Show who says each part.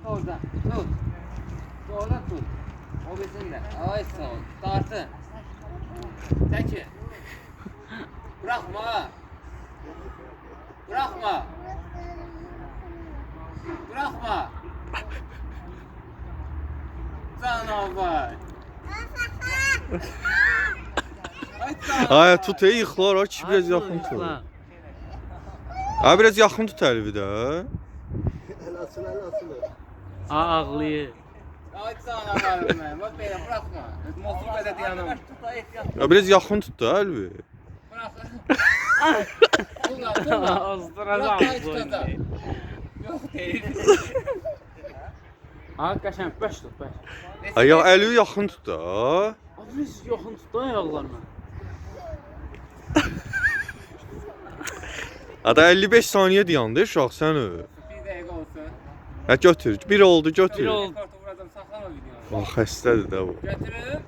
Speaker 1: Oradan tut. Oradan tut. O bizimle. Ay sağ ol. Tartın. Çekin. Bırakma. Bırakma. Bırakma. Canavar. Ay canavar.
Speaker 2: Ay tut yıxılar o kişi biraz yaxın tut. Ay biraz yaxın tut əlvi də.
Speaker 3: El asılı.
Speaker 4: Ağlayır.
Speaker 1: Ay canavarım ben. Bak beni bırakma. Mosul bedeti yanım.
Speaker 2: Ya biraz yaxın tut da əlvi.
Speaker 1: Bırak. Tulla.
Speaker 4: Azdıracağım
Speaker 1: Bırak,
Speaker 4: bu
Speaker 1: tutada.
Speaker 4: oyunu.
Speaker 1: Yok değil.
Speaker 4: Ağa qəşəng, bəş tut, bəş.
Speaker 2: Ay ya əlvi yaxın tut da.
Speaker 4: Abi biz yaxın tut da ayaqlarına.
Speaker 2: Ada 55 saniyə dayandı uşaq sən ö.
Speaker 1: Bir dakika olsun.
Speaker 2: Hə götür. Bir oldu götür.
Speaker 4: Bir oldu.
Speaker 1: Kartı vuracağım saklama videonu.
Speaker 2: Bax xəstədir də bu.
Speaker 1: Götürüp